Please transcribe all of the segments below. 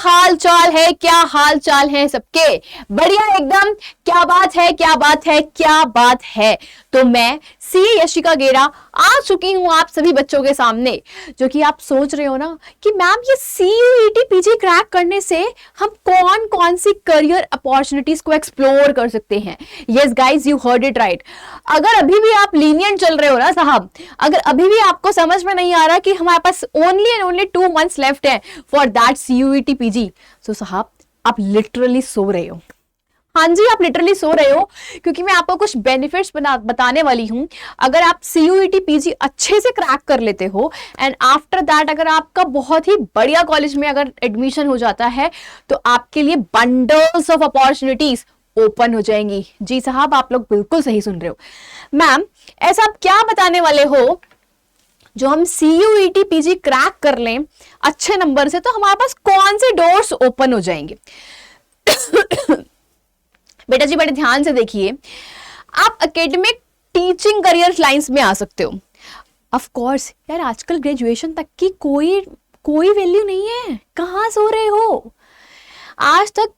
हाल चाल है, क्या हाल चाल है सबके? बढ़िया एकदम। क्या बात है, क्या बात है, क्या बात है। तो मैं सी यशिका गेरा आ चुकी हूं आप सभी बच्चों के सामने, जो कि आप सोच रहे हो ना कि मैम ये CUET पीजी क्रैक करने से हम कौन कौन सी करियर अपॉर्चुनिटीज को एक्सप्लोर कर सकते हैं। Yes guys, you heard it right. अगर अभी भी आप लीनियंट चल रहे हो ना साहब, अगर अभी भी आपको समझ में नहीं आ रहा कि हमारे पास only and only 2 months left है फॉर दैट CUET पीजी, तो साहब आप लिटरली सो रहे हो। हाँ जी, आप लिटरली सो रहे हो, क्योंकि मैं आपको कुछ बेनिफिट्स बताने वाली हूं। अगर आप CUET पीजी अच्छे से क्रैक कर लेते हो एंड आफ्टर दैट अगर आपका बहुत ही बढ़िया कॉलेज में अगर एडमिशन हो जाता है, तो आपके लिए बंडल्स ऑफ अपॉर्चुनिटीज ओपन हो जाएंगी। जी साहब, आप लोग बिल्कुल सही सुन रहे हो। मैम, ऐसा आप क्या बताने वाले हो जो हम CUET पीजी क्रैक कर लें अच्छे नंबर से, तो हमारे पास कौन से डोर्स ओपन हो जाएंगे? बेटा जी बड़े ध्यान से देखिए, आप एकेडमिक टीचिंग करियर लाइंस में आ सकते हो। ऑफ कोर्स यार, आजकल ग्रेजुएशन तक की कोई वैल्यू नहीं है। कहां सो रहे हो? आज तक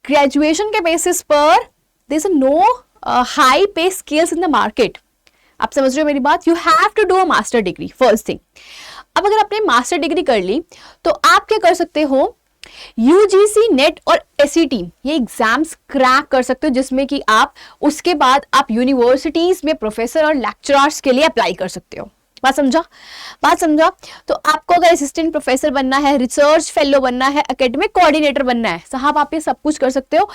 ग्रेजुएशन के बेसिस पर there is no high pay scales in the market. आप समझ रहे हो मेरी बात? You have to do a master degree first thing. अब अगर आपने मास्टर डिग्री कर ली तो आप क्या कर सकते हो, UGC नेट और SET ये एग्जाम्स क्रैक कर सकते हो, जिसमें कि आप उसके बाद आप यूनिवर्सिटीज में प्रोफेसर और लेक्चरर्स के लिए अप्लाई कर सकते हो। बात समझा? बात समझा? तो आपको अगर असिस्टेंट प्रोफेसर बनना है, रिसर्च फेलो बनना है, एकेडमिक कोऑर्डिनेटर बनना है, साहब आप ये सब कुछ कर सकते हो।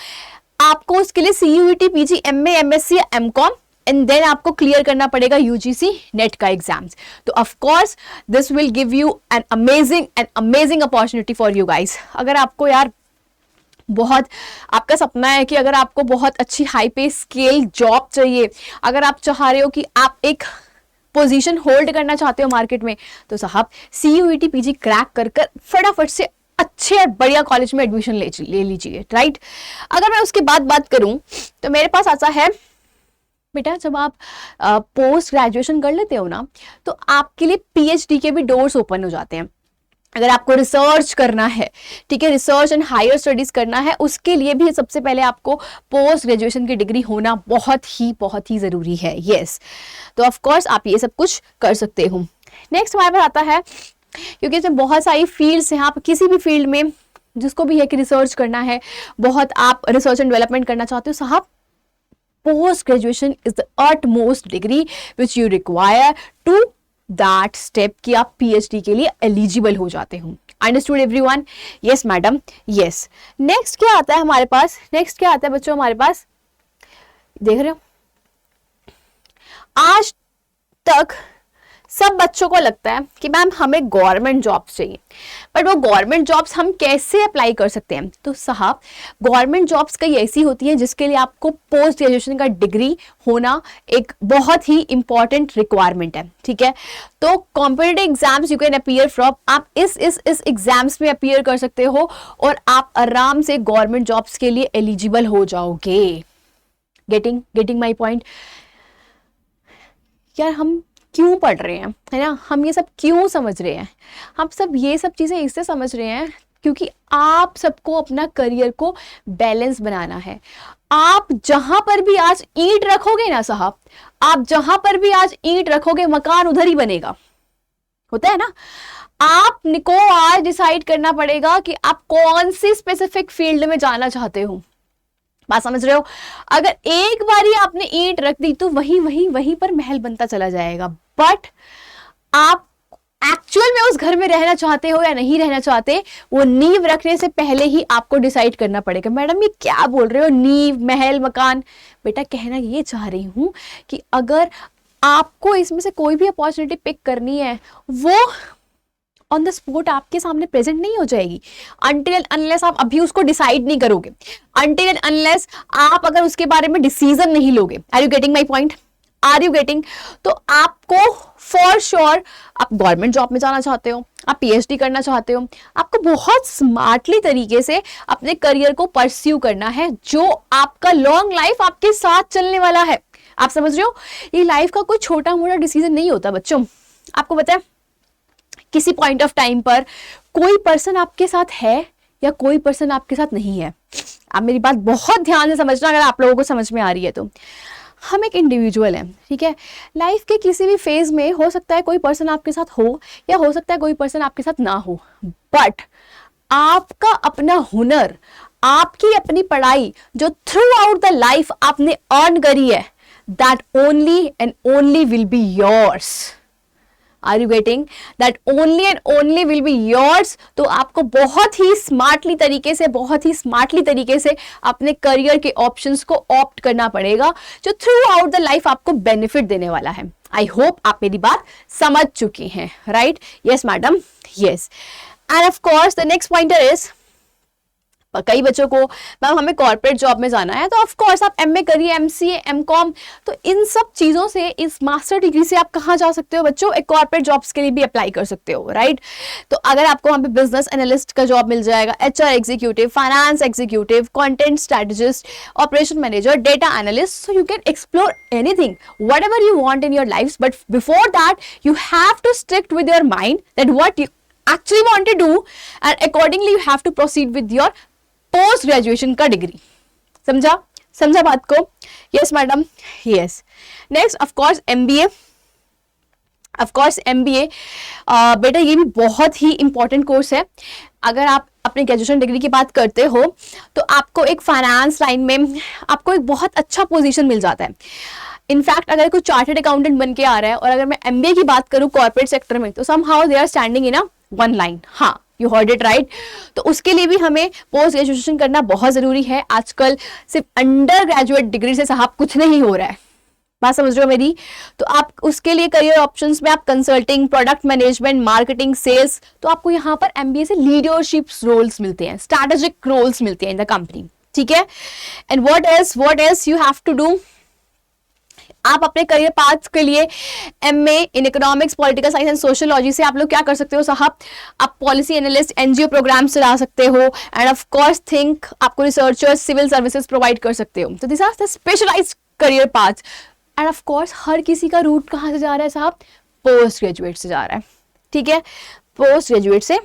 आपको उसके लिए CUET पीजी MA MSc या MCOM एंड देन आपको क्लियर करना पड़ेगा UGC नेट का एग्जाम्स। तो of course this will give you an amazing opportunity for you guys. अगर आपको यार बहुत आपका सपना है कि अगर आपको बहुत अच्छी हाई पे स्केल जॉब चाहिए, अगर आप चाह रहे हो कि आप एक पोजीशन होल्ड करना चाहते हो मार्केट में, तो साहब CUET पीजी क्रैक कर फटाफट से अच्छे और बढ़िया कॉलेज में एडमिशन ले लीजिए, राइट। अगर मैं उसके बाद बात करूं तो मेरे पास ऐसा है बेटा, जब आप पोस्ट ग्रेजुएशन कर लेते हो ना, तो आपके लिए PhD के भी डोर्स ओपन हो जाते हैं। अगर आपको रिसर्च करना है, ठीक है, रिसर्च एंड हायर स्टडीज करना है, उसके लिए भी सबसे पहले आपको पोस्ट ग्रेजुएशन की डिग्री होना बहुत ही जरूरी है। यस, तो ऑफ कोर्स आप ये सब कुछ कर सकते हो। नेक्स्ट हमारे पास आता है, क्योंकि इसमें बहुत सारी फील्ड्स हैं, आप किसी भी फील्ड में जिसको भी है कि रिसर्च करना है, बहुत आप रिसर्च एंड डेवलपमेंट करना चाहते हो, साहब post graduation is the utmost degree which you require to that step कि आप PhD के लिए eligible हो जाते हो। Understood everyone? Yes madam, yes। Next क्या आता है हमारे पास? Next क्या आता है बच्चों हमारे पास? देख रहे हो, आज तक सब बच्चों को लगता है कि मैम हमें गवर्नमेंट जॉब्स चाहिए, बट वो गवर्नमेंट जॉब्स हम कैसे अप्लाई कर सकते हैं? तो साहब गवर्नमेंट जॉब्स कई ऐसी होती हैं जिसके लिए आपको पोस्ट ग्रेजुएशन का डिग्री होना एक बहुत ही इंपॉर्टेंट रिक्वायरमेंट है, ठीक है। तो competitive exams you can appear from, आप इस एग्जाम्स में अपीयर कर सकते हो और आप आराम से गवर्नमेंट जॉब्स के लिए एलिजिबल हो जाओगे। Getting my point? यार हम क्यों पढ़ रहे हैं, है ना, हम ये सब क्यों समझ रहे हैं? हम सब ये सब चीज़ें इससे समझ रहे हैं क्योंकि आप सबको अपना करियर को बैलेंस बनाना है। आप जहां पर भी आज ईंट रखोगे ना साहब, आप जहां पर भी आज ईंट रखोगे मकान उधर ही बनेगा, होता है ना। आपको आज डिसाइड करना पड़ेगा कि आप कौन सी स्पेसिफिक फील्ड में जाना चाहते हो। बात समझ रहे हो? अगर एक बारी आपने ईंट रख दी तो वहीं पर महल बनता चला जाएगा। बट आप एक्चुअल में उस घर में रहना चाहते हो या नहीं रहना चाहते, वो नींव रखने से पहले ही आपको डिसाइड करना पड़ेगा। मैडम ये क्या बोल रहे हो, नींव महल मकान? बेटा कहना ये चाह रही हूं कि अगर आपको इसमें से कोई भी अपॉर्चुनिटी पिक करनी है, वो ऑन द स्पॉट आपके सामने प्रेजेंट नहीं हो जाएगी अनटिल एंड अनलेस आप अभी उसको डिसाइड नहीं करोगे, अनटिल एंड अनलेस आप अगर उसके बारे में डिसीजन नहीं लोगे। Are you getting my point? Are you getting? तो आपको फॉर श्योर, आप गवर्नमेंट जॉब में जाना चाहते हो, आप PhD करना चाहते हो, आपको बहुत स्मार्टली तरीके से अपने करियर को परस्यू करना है, जो आपका लॉन्ग लाइफ आपके साथ चलने वाला है। आप समझ रहे हो? ये लाइफ का कोई छोटा मोटा डिसीजन नहीं होता बच्चों। आपको पता है किसी पॉइंट ऑफ टाइम पर कोई पर्सन आपके साथ है या कोई पर्सन आपके साथ नहीं है। आप मेरी बात बहुत ध्यान से समझना अगर आप लोगों को समझ में आ रही है तो। हम एक इंडिविजुअल हैं, ठीक है। लाइफ के किसी भी फेज में हो सकता है कोई पर्सन आपके साथ हो या हो सकता है कोई पर्सन आपके साथ ना हो, बट आपका अपना हुनर, आपकी अपनी पढ़ाई जो थ्रू आउट द लाइफ आपने अर्न करी है, that only and only will be yours. Are you getting? That only and only will be yours. तो आपको बहुत ही स्मार्टली तरीके से अपने करियर के ऑप्शंस को ऑप्ट करना पड़ेगा जो थ्रू आउट द लाइफ आपको बेनिफिट देने वाला है। आई होप आप मेरी बात समझ चुकी हैं, right? Yes madam, yes. And of course the next pointer is, कई बच्चों को मैम हमें कॉर्पोरेट जॉब में जाना है, तो ऑफ कोर्स आप एमए करिए, एमसीए, एमकॉम, तो इन सब चीज़ों से, इस मास्टर डिग्री से आप कहाँ जा सकते हो बच्चों? एक कॉर्पोरेट जॉब्स के लिए भी अप्लाई कर सकते हो, राइट? तो अगर आपको वहाँ पे बिजनेस एनालिस्ट का जॉब मिल जाएगा, HR executive, finance executive, content strategist, operation manager, data analyst, so you can explore anything whatever you want in your life, but before that you have to stick with your mind that what you actually want to do, and accordingly you have to proceed with your post graduation का degree. समझा बात को? Yes madam, yes. Next of course MBA. बेटा ये भी बहुत ही important course है। अगर आप अपने ग्रेजुएशन डिग्री की बात करते हो तो आपको एक फाइनेंस लाइन में आपको एक बहुत अच्छा पोजीशन मिल जाता है। इनफैक्ट अगर कोई चार्टर्ड अकाउंटेंट बन के आ रहा है, और अगर मैं एमबीए की बात करूं कॉर्पोरेट सेक्टर में, तो somehow they are standing in a one line. हाँ, यू हर्ड इट राइट। तो उसके लिए भी हमें पोस्ट ग्रेजुएशन करना बहुत जरूरी है। आजकल सिर्फ अंडर ग्रेजुएट डिग्री से साहब कुछ नहीं हो रहा है, बात समझ रहे हो मेरी? तो आप उसके लिए करियर ऑप्शंस में आप consulting, product management, marketing, sales, तो आपको यहाँ पर एमबीए से लीडरशिप रोल्स मिलते हैं, स्ट्रैटेजिक रोल्स मिलते हैं इन द कंपनी, ठीक है। And what else you have to do? आप अपने करियर पाथ के लिए MA in economics, political science and sociology से आप लोग क्या कर सकते हो साहब? आप पॉलिसी एनालिस्ट, एनजीओ प्रोग्राम चला सकते हो, एंड ऑफ कोर्स थिंक आपको रिसर्चर्स, सिविल सर्विसेज प्रोवाइड कर सकते हो। तो this are the specialised career path. And of course हर किसी का रूट कहाँ से जा रहा है साहब? पोस्ट ग्रेजुएट से जा रहा है, ठीक है, पोस्ट ग्रेजुएट से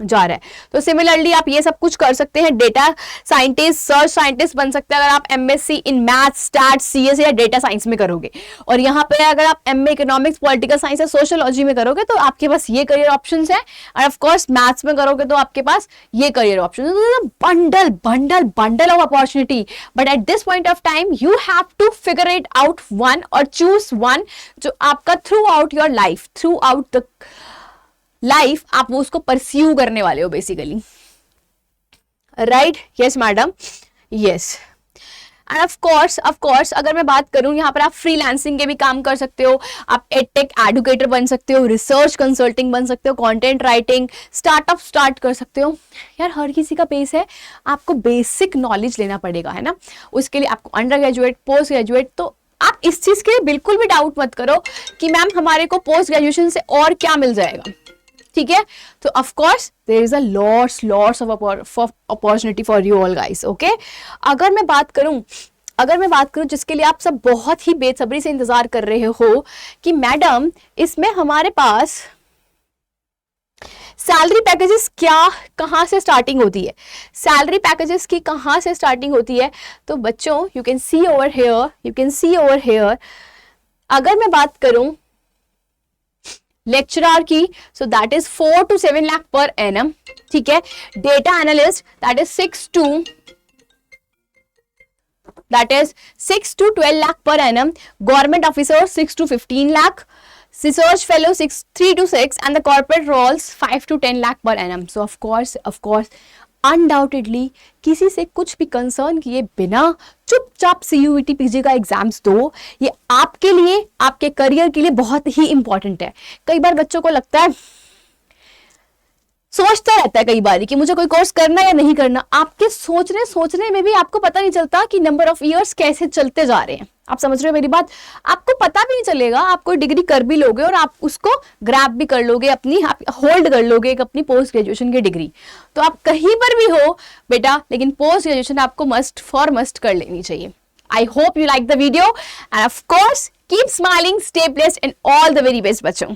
जा रहा है। तो सिमिलरली आप ये सब कुछ कर सकते हैं। डेटा साइंटिस्ट, सर्च साइंटिस्ट बन सकते हैं अगर आप MSc in maths, stat, CS या डेटा साइंस में करोगे। और यहाँ पे अगर आप एमए इकोनॉमिक्स, पॉलिटिकल साइंस या सोशियोलॉजी में करोगे तो आपके पास ये करियर ऑप्शंस है। और ऑफ कोर्स मैथ्स में करोगे तो आपके पास ये करियर ऑप्शन है। Bundle bundle bundle of opportunity, but at this point of time you have to figure it out one और चूज वन जो आपका throughout your life, throughout the life आप वो उसको परस्यू करने वाले हो basically, right? Yes madam, yes. And of course अगर मैं बात करूं यहाँ पर आप फ्रीलांसिंग के भी काम कर सकते हो, आप एडटेक एडुकेटर बन सकते हो, रिसर्च कंसल्टिंग बन सकते हो, कंटेंट राइटिंग, स्टार्टअप स्टार्ट कर सकते हो। यार हर किसी का पेस है, आपको बेसिक नॉलेज लेना पड़ेगा, है ना। उसके लिए आपको अंडर ग्रेजुएट, पोस्ट ग्रेजुएट, तो आप इस चीज के लिए बिल्कुल भी डाउट मत करो कि मैम हमारे को पोस्ट ग्रेजुएशन से और क्या मिल जाएगा, ठीक है। तो of course there is a lots of opportunity for you all guys, okay. अगर मैं बात करूं जिसके लिए आप सब बहुत ही बेसब्री से इंतजार कर रहे हो कि मैडम इसमें हमारे पास सैलरी पैकेजेस कहां से स्टार्टिंग होती है, सैलरी पैकेजेस की कहां से स्टार्टिंग होती है। तो बच्चों you can see over here, अगर मैं बात करूं लेक्चरर की, so that is 4 to 7 lakh per annum, ठीक है। Data analyst that is 6 to 12 lakh per annum, government officer 6 to 15 lakh, research fellow 3 to 6, and the corporate roles 5 to 10 lakh per annum. So of course undoubtedly किसी से कुछ भी concern किए बिना चुपचाप CUET PG का एग्जाम्स दो। ये आपके लिए, आपके करियर के लिए बहुत ही इंपॉर्टेंट है। कई बार बच्चों को लगता है, सोचता रहता है कई बार कि मुझे कोई कोर्स करना या नहीं करना। आपके सोचने में भी आपको पता नहीं चलता कि नंबर ऑफ इयर्स कैसे चलते जा रहे हैं। आप समझ रहे हो मेरी बात? आपको पता भी नहीं चलेगा, आप कोई डिग्री कर भी लोगे और आप उसको ग्रैब भी कर लोगे, अपनी होल्ड कर लोगे एक अपनी पोस्ट ग्रेजुएशन की डिग्री। तो आप कहीं पर भी हो बेटा, लेकिन पोस्ट ग्रेजुएशन आपको मस्ट कर लेनी चाहिए। I hope you like the video and of course keep smiling, stay blessed and all the very best बच्चों।